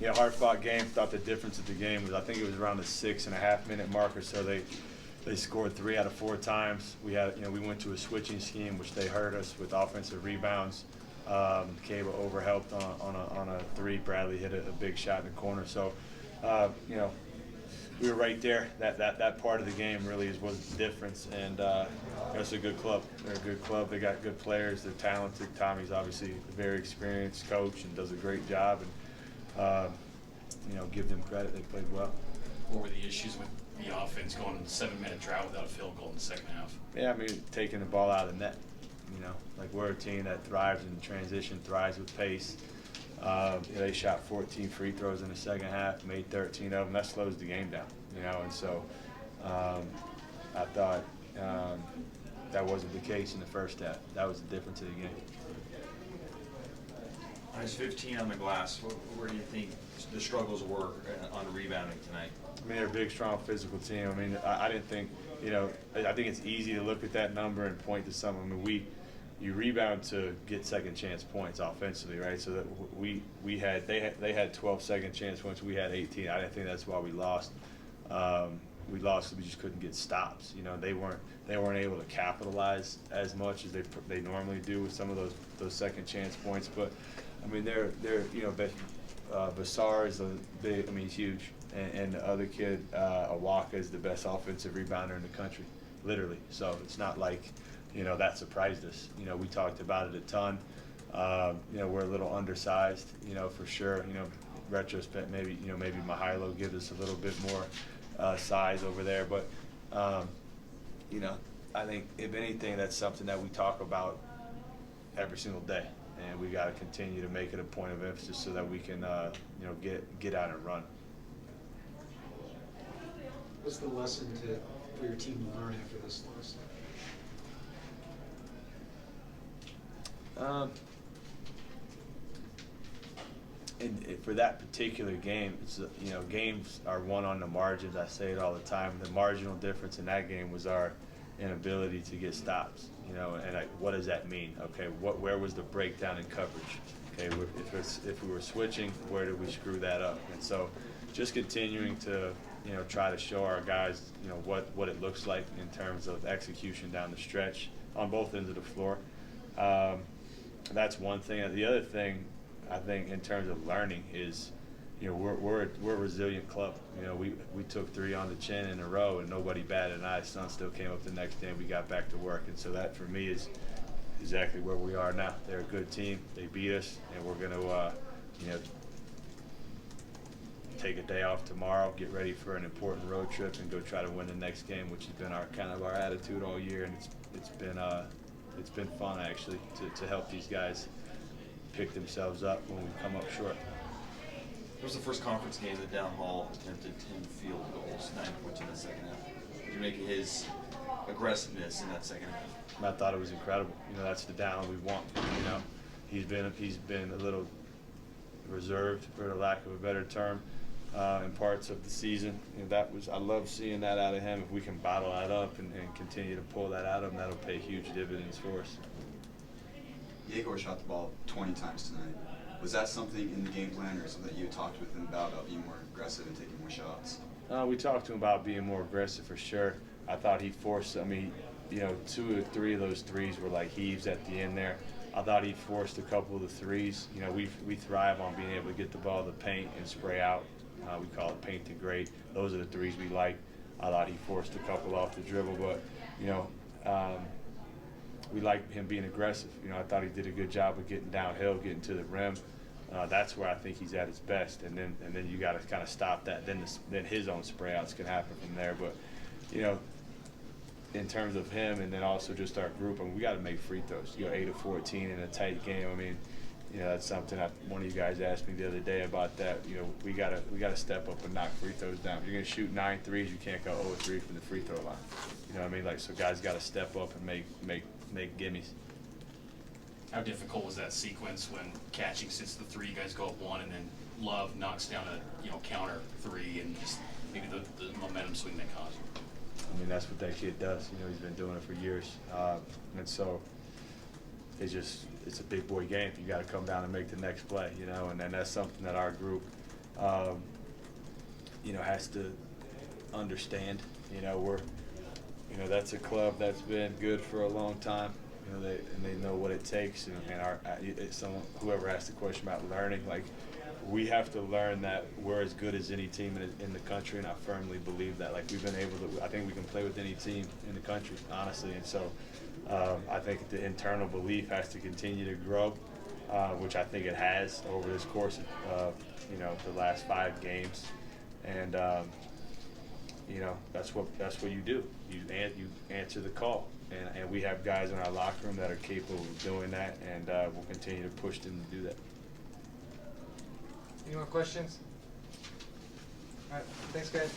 Yeah, hard-fought game. Thought the difference of the game was, I think it was around the 6.5-minute mark or so. They scored 3 out of 4 times. We had, we went to a switching scheme, which they hurt us with offensive rebounds. Cable overhelped on a 3. Bradley hit a big shot in the corner. So, we were right there. That part of the game really was the difference. And it's a good club. They're a good club. They got good players. They're talented. Tommy's obviously a very experienced coach and does a great job. And give them credit. They played well. What were the issues with the offense going 7-minute drought without a field goal in the second half? Yeah, taking the ball out of the net. Like we're a team that thrives in transition, thrives with pace. They shot 14 free throws in the second half, made 13 of them. That slows the game down, And so I thought that wasn't the case in the first half. That was the difference of the game. Minus 15 on the glass. Where do you think the struggles were on rebounding tonight? They're a big, strong, physical team. I didn't think, I think it's easy to look at that number and point to something. You rebound to get second chance points offensively, right? So that they had 12 second chance points. We had 18. I didn't think that's why we lost. We lost because we just couldn't get stops. They weren't able to capitalize as much as they normally do with some of those second chance points. But they're Basar is he's huge, and the other kid Awaka is the best offensive rebounder in the country, literally. So it's not like that surprised us. We talked about it a ton. We're a little undersized, for sure. Retrospect, maybe Mihailo gives us a little bit more size over there. But, I think if anything, that's something that we talk about every single day. And we got to continue to make it a point of emphasis so that we can, get out and run. What's the lesson for your team to learn after this loss? And for that particular game, it's games are won on the margins. I say it all the time. The marginal difference in that game was our inability to get stops. And what does that mean? Okay, where was the breakdown in coverage? Okay, if we were switching, where did we screw that up? And so, just continuing to try to show our guys what it looks like in terms of execution down the stretch on both ends of the floor. That's one thing. The other thing, I think, in terms of learning is, we're a resilient club. We took 3 on the chin in a row and nobody batted an eye. Sun still came up the next day and we got back to work. And so that for me is exactly where we are now. They're a good team. They beat us, and we're going to, take a day off tomorrow, get ready for an important road trip, and go try to win the next game, which has been our attitude all year. And it's been fun actually to help these guys pick themselves up when we come up short. It was the first conference game that Down Hall attempted 10 field goals, 9 points in the second half. What do you make of his aggressiveness in that second half? I thought it was incredible. That's the Down we want. He's been a little reserved, for the lack of a better term, in parts of the season. I love seeing that out of him. If we can bottle that up and continue to pull that out of him, that'll pay huge dividends for us. Yegor shot the ball 20 times tonight. Was that something in the game plan or something that you talked with him about being more aggressive and taking more shots? We talked to him about being more aggressive for sure. I thought he forced, 2 or 3 of those threes were like heaves at the end there. I thought he forced a couple of the threes. We thrive on being able to get the ball to the paint and spray out. We call it paint to great. Those are the threes we like. I thought he forced a couple off the dribble, but, we like him being aggressive. I thought he did a good job of getting downhill, getting to the rim. That's where I think he's at his best. And then you got to kind of stop that. Then his own spray outs can happen from there. But in terms of him, and then also just our group, we got to make free throws. 8 of 14 in a tight game. That's something one of you guys asked me the other day about that. We gotta step up and knock free throws down. If you're gonna shoot 9 threes, you can't go 0 3 from the free throw line. So guys got to step up and make gimmies. How difficult was that sequence when catching sits the 3, you guys go up 1, and then Love knocks down a counter 3, and just maybe the momentum swing that caused? That's what that kid does. He's been doing it for years, and so it's a big boy game. You got to come down and make the next play, and then that's something that our group you know, has to understand. You know, that's a club that's been good for a long time. You know, they know what it takes, and whoever asked the question about learning, like, we have to learn that we're as good as any team in the country, and I firmly believe that. Like, we've been able to, I think we can play with any team in the country, honestly, and so I think the internal belief has to continue to grow, which I think it has over this course of you know, the last 5 games, and you know, that's what you do. You answer the call, and we have guys in our locker room that are capable of doing that, and we'll continue to push them to do that. Any more questions? All right, thanks, guys.